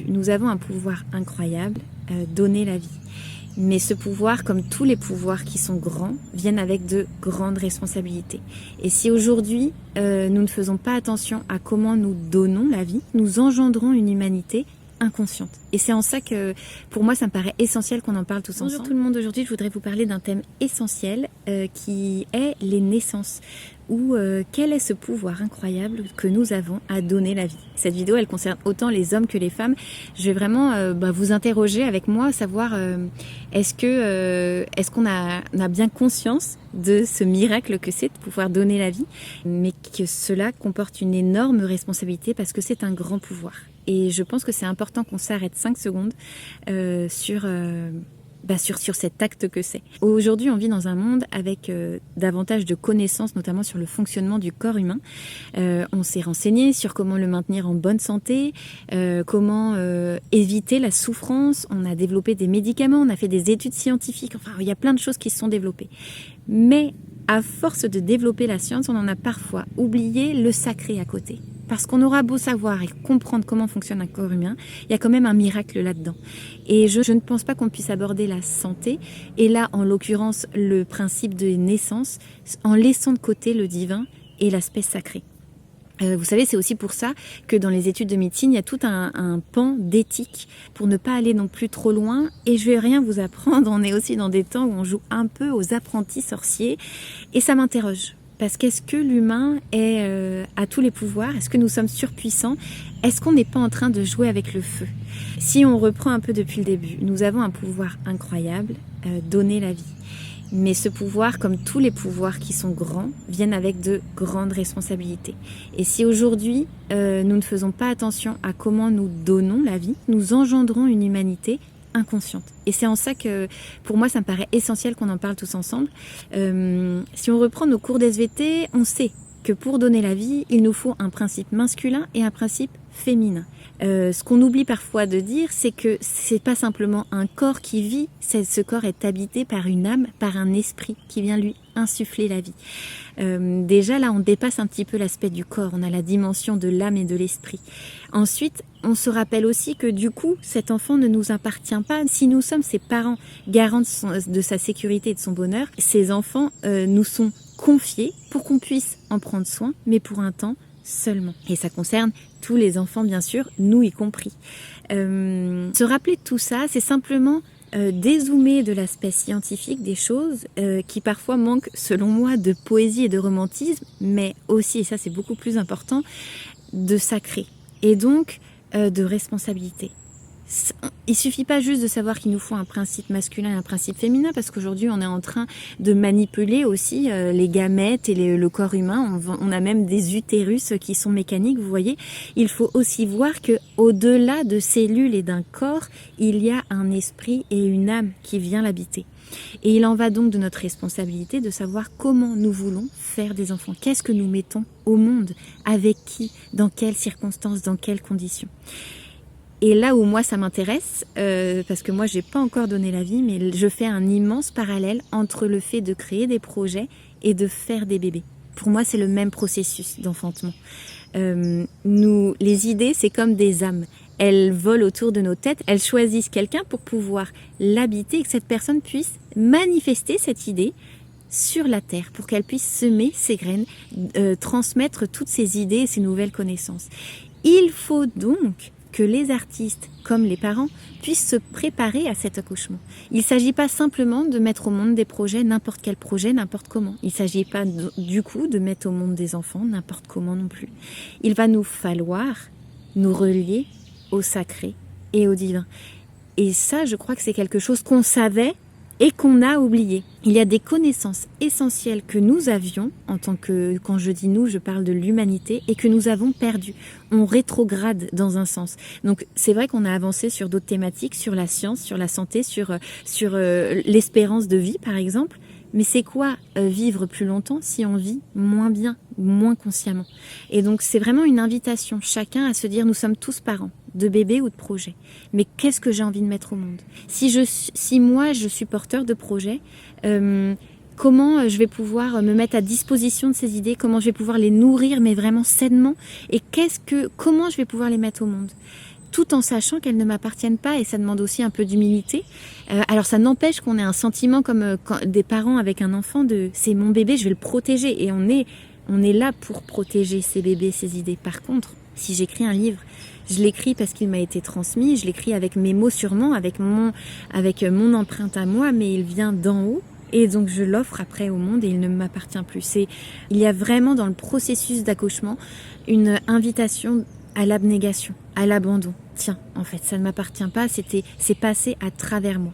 Nous avons un pouvoir incroyable, donner la vie. Mais ce pouvoir, comme tous les pouvoirs qui sont grands, viennent avec de grandes responsabilités. Et si aujourd'hui, nous ne faisons pas attention à comment nous donnons la vie, nous engendrons une humanité inconsciente. Et c'est en ça que, pour moi, ça me paraît essentiel qu'on en parle tous ensemble. Bonjour tout le monde, aujourd'hui je voudrais vous parler d'un thème essentiel qui est les naissances. Ou quel est ce pouvoir incroyable que nous avons à donner la vie. Cette vidéo, elle concerne autant les hommes que les femmes. Je vais vraiment vous interroger avec moi, savoir est-ce qu'on a bien conscience de ce miracle que c'est de pouvoir donner la vie, mais que cela comporte une énorme responsabilité parce que c'est un grand pouvoir. Et je pense que c'est important qu'on s'arrête 5 secondes sur cet acte que c'est. Aujourd'hui, on vit dans un monde avec davantage de connaissances, notamment sur le fonctionnement du corps humain. On s'est renseigné sur comment le maintenir en bonne santé, comment éviter la souffrance. On a développé des médicaments, on a fait des études scientifiques. Enfin, il y a plein de choses qui se sont développées. Mais à force de développer la science, on en a parfois oublié le sacré à côté. Parce qu'on aura beau savoir et comprendre comment fonctionne un corps humain, il y a quand même un miracle là-dedans. Et je ne pense pas qu'on puisse aborder la santé, et là, en l'occurrence, le principe de naissance, en laissant de côté le divin et l'aspect sacré. Vous savez, c'est aussi pour ça que dans les études de médecine, il y a tout un pan d'éthique pour ne pas aller non plus trop loin. Et je vais rien vous apprendre, on est aussi dans des temps où on joue un peu aux apprentis sorciers, et ça m'interroge. Parce qu'est-ce que l'humain a tous les pouvoirs? Est-ce que nous sommes surpuissants? Est-ce qu'on n'est pas en train de jouer avec le feu? Si on reprend un peu depuis le début, nous avons un pouvoir incroyable, donner la vie. Mais ce pouvoir, comme tous les pouvoirs qui sont grands, viennent avec de grandes responsabilités. Et si aujourd'hui, nous ne faisons pas attention à comment nous donnons la vie, nous engendrons une humanité inconsciente. Et c'est en ça que, pour moi, ça me paraît essentiel qu'on en parle tous ensemble. Si on reprend nos cours d'SVT, on sait que pour donner la vie, il nous faut un principe masculin et un principe féminin. Ce qu'on oublie parfois de dire, c'est que c'est pas simplement un corps qui vit, ce corps est habité par une âme, par un esprit qui vient lui insuffler la vie. Déjà là, on dépasse un petit peu l'aspect du corps, on a la dimension de l'âme et de l'esprit. Ensuite, on se rappelle aussi que du coup, cet enfant ne nous appartient pas. Si nous sommes ses parents garants de sa sécurité et de son bonheur, ces enfants nous sont confiés pour qu'on puisse en prendre soin, mais pour un temps seulement. Et ça concerne tous les enfants, bien sûr, nous y compris. Se rappeler de tout ça, c'est simplement dézoomer de l'aspect scientifique des choses qui parfois manquent, selon moi, de poésie et de romantisme, mais aussi, et ça c'est beaucoup plus important, de sacré. Et donc, de responsabilité. Il suffit pas juste de savoir qu'il nous faut un principe masculin et un principe féminin, parce qu'aujourd'hui on est en train de manipuler aussi les gamètes et le corps humain. On a même des utérus qui sont mécaniques, vous voyez. Il faut aussi voir que au-delà de cellules et d'un corps, il y a un esprit et une âme qui vient l'habiter. Et il en va donc de notre responsabilité de savoir comment nous voulons faire des enfants. Qu'est-ce que nous mettons au monde? Avec qui? Dans quelles circonstances? Dans quelles conditions? Et là où moi ça m'intéresse, parce que moi j'ai pas encore donné la vie, mais je fais un immense parallèle entre le fait de créer des projets et de faire des bébés. Pour moi c'est le même processus d'enfantement. Les idées c'est comme des âmes. Elles volent autour de nos têtes, elles choisissent quelqu'un pour pouvoir l'habiter et que cette personne puisse manifester cette idée sur la terre, pour qu'elle puisse semer ses graines, transmettre toutes ses idées et ses nouvelles connaissances. Il faut donc que les artistes, comme les parents, puissent se préparer à cet accouchement. Il ne s'agit pas simplement de mettre au monde des projets, n'importe quel projet, n'importe comment. Il ne s'agit pas du coup de mettre au monde des enfants, n'importe comment non plus. Il va nous falloir nous relier au sacré et au divin. Et ça, je crois que c'est quelque chose qu'on savait et qu'on a oublié. Il y a des connaissances essentielles que nous avions, en tant que, quand je dis nous, je parle de l'humanité, et que nous avons perdues. On rétrograde dans un sens. Donc c'est vrai qu'on a avancé sur d'autres thématiques, sur la science, sur la santé, sur l'espérance de vie par exemple. Mais c'est quoi vivre plus longtemps si on vit moins bien, moins consciemment? Et donc c'est vraiment une invitation, chacun à se dire nous sommes tous parents, de bébés ou de projets. Mais qu'est-ce que j'ai envie de mettre au monde? Si moi je suis porteur de projets, comment je vais pouvoir me mettre à disposition de ces idées? Comment je vais pouvoir les nourrir, mais vraiment sainement? Et comment je vais pouvoir les mettre au monde? tout en sachant qu'elles ne m'appartiennent pas, et ça demande aussi un peu d'humilité. Alors ça n'empêche qu'on ait un sentiment comme des parents avec un enfant de c'est mon bébé, je vais le protéger, et on est là pour protéger ces bébés, ces idées. Par contre, si j'écris un livre, je l'écris parce qu'il m'a été transmis, je l'écris avec mes mots sûrement, avec mon empreinte à moi, mais il vient d'en haut. Et donc je l'offre après au monde et il ne m'appartient plus. Il y a vraiment dans le processus d'accouchement une invitation à l'abnégation, à l'abandon. Tiens, en fait, ça ne m'appartient pas, c'est passé à travers moi.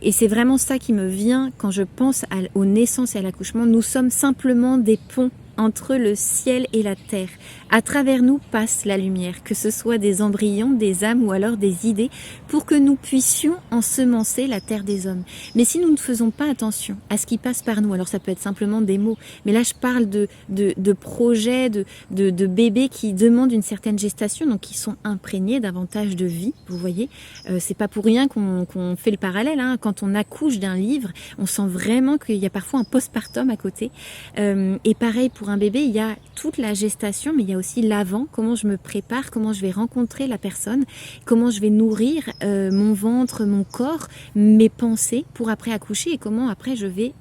Et c'est vraiment ça qui me vient quand je pense aux naissances et à l'accouchement. Nous sommes simplement des ponts entre le ciel et la terre. À travers nous passe la lumière, que ce soit des embryons, des âmes ou alors des idées, pour que nous puissions ensemencer la terre des hommes. Mais si nous ne faisons pas attention à ce qui passe par nous, alors ça peut être simplement des mots, mais là je parle de projets, de bébés qui demandent une certaine gestation, donc qui sont imprégnés davantage de vie, vous voyez. C'est pas pour rien qu'on fait le parallèle, hein. Quand on accouche d'un livre, on sent vraiment qu'il y a parfois un postpartum à côté. Et pareil pour un bébé, il y a toute la gestation, mais il y a aussi l'avant, comment je me prépare, comment je vais rencontrer la personne, comment je vais nourrir mon ventre, mon corps, mes pensées pour après accoucher, et comment après je vais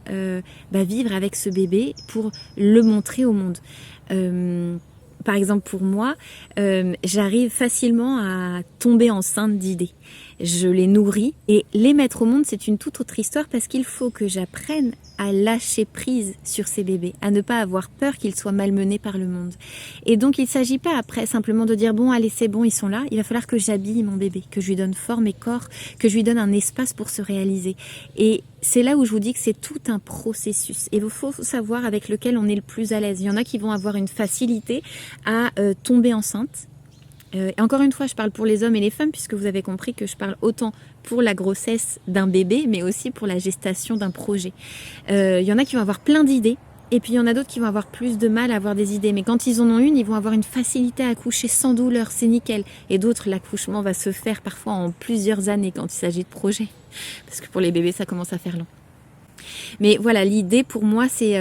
vivre avec ce bébé pour le montrer au monde. Par exemple pour moi, j'arrive facilement à tomber enceinte d'idées. Je les nourris, et les mettre au monde, c'est une toute autre histoire, parce qu'il faut que j'apprenne à lâcher prise sur ces bébés, à ne pas avoir peur qu'ils soient malmenés par le monde. Et donc il ne s'agit pas après simplement de dire bon allez c'est bon, ils sont là, il va falloir que j'habille mon bébé, que je lui donne forme et corps, que je lui donne un espace pour se réaliser. Et c'est là où je vous dis que c'est tout un processus, et il faut savoir avec lequel on est le plus à l'aise. Il y en a qui vont avoir une facilité à tomber enceinte. Et encore une fois, je parle pour les hommes et les femmes, puisque vous avez compris que je parle autant pour la grossesse d'un bébé, mais aussi pour la gestation d'un projet. Il y en a qui vont avoir plein d'idées, et puis il y en a d'autres qui vont avoir plus de mal à avoir des idées. Mais quand ils en ont une, ils vont avoir une facilité à accoucher sans douleur, c'est nickel. Et d'autres, l'accouchement va se faire parfois en plusieurs années quand il s'agit de projets. Parce que pour les bébés, ça commence à faire long. Mais voilà, l'idée pour moi, c'est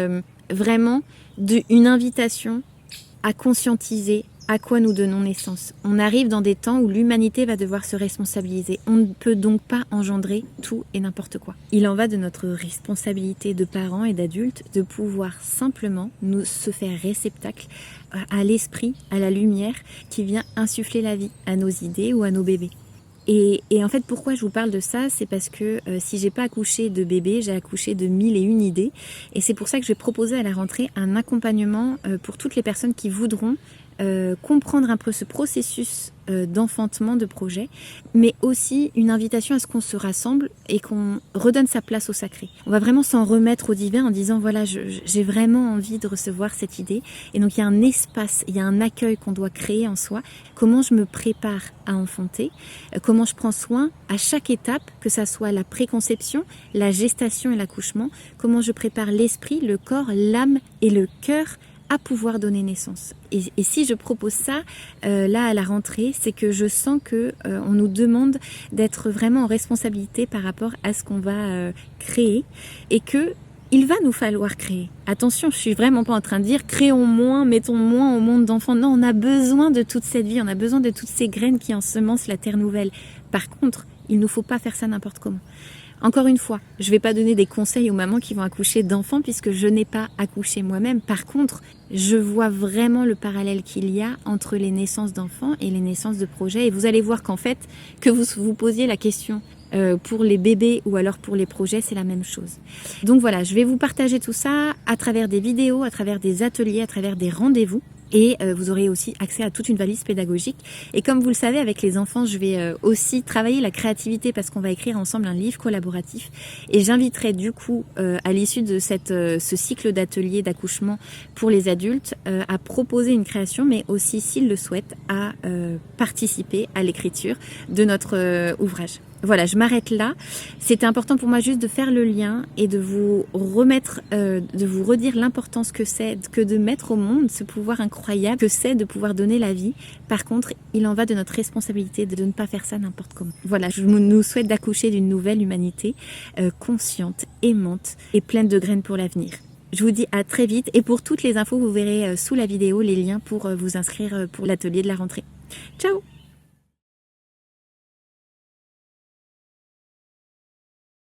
vraiment une invitation à conscientiser à quoi nous donnons naissance. On arrive dans des temps où l'humanité va devoir se responsabiliser. On ne peut donc pas engendrer tout et n'importe quoi. Il en va de notre responsabilité de parents et d'adultes de pouvoir simplement se faire réceptacle à l'esprit, à la lumière qui vient insuffler la vie à nos idées ou à nos bébés. Et en fait, pourquoi je vous parle de ça, c'est parce que si j'ai pas accouché de bébé, j'ai accouché de 1001 idées. Et c'est pour ça que je vais proposer à la rentrée un accompagnement pour toutes les personnes qui voudront comprendre un peu ce processus d'enfantement de projet, mais aussi une invitation à ce qu'on se rassemble et qu'on redonne sa place au sacré. On va vraiment s'en remettre au divin en disant voilà, j'ai vraiment envie de recevoir cette idée. Et donc il y a un espace, il y a un accueil qu'on doit créer en soi. Comment je me prépare à enfanter, comment je prends soin à chaque étape, que ça soit la préconception, la gestation et l'accouchement, comment je prépare l'esprit, le corps, l'âme et le cœur à pouvoir donner naissance. Et si je propose ça là à la rentrée, c'est que je sens que on nous demande d'être vraiment en responsabilité par rapport à ce qu'on va créer, et que il va nous falloir créer. Attention, je suis vraiment pas en train de dire créons moins, mettons moins au monde d'enfants. Non, on a besoin de toute cette vie, on a besoin de toutes ces graines qui ensemencent la terre nouvelle. Par contre, il ne faut pas faire ça n'importe comment. Encore une fois, je ne vais pas donner des conseils aux mamans qui vont accoucher d'enfants puisque je n'ai pas accouché moi-même. Par contre, je vois vraiment le parallèle qu'il y a entre les naissances d'enfants et les naissances de projets. Et vous allez voir qu'en fait, que vous vous posiez la question pour les bébés ou alors pour les projets, c'est la même chose. Donc voilà, je vais vous partager tout ça à travers des vidéos, à travers des ateliers, à travers des rendez-vous. Et vous aurez aussi accès à toute une valise pédagogique. Et comme vous le savez, avec les enfants, je vais aussi travailler la créativité parce qu'on va écrire ensemble un livre collaboratif. Et j'inviterai du coup, à l'issue de ce cycle d'ateliers d'accouchement pour les adultes, à proposer une création, mais aussi, s'ils le souhaitent, à participer à l'écriture de notre ouvrage. Voilà, je m'arrête là. C'était important pour moi juste de faire le lien et de vous remettre, de vous redire l'importance que c'est que de mettre au monde ce pouvoir incroyable que c'est de pouvoir donner la vie. Par contre, il en va de notre responsabilité de ne pas faire ça n'importe comment. Voilà, je nous souhaite d'accoucher d'une nouvelle humanité consciente, aimante et pleine de graines pour l'avenir. Je vous dis à très vite, et pour toutes les infos, vous verrez sous la vidéo les liens pour vous inscrire pour l'atelier de la rentrée. Ciao!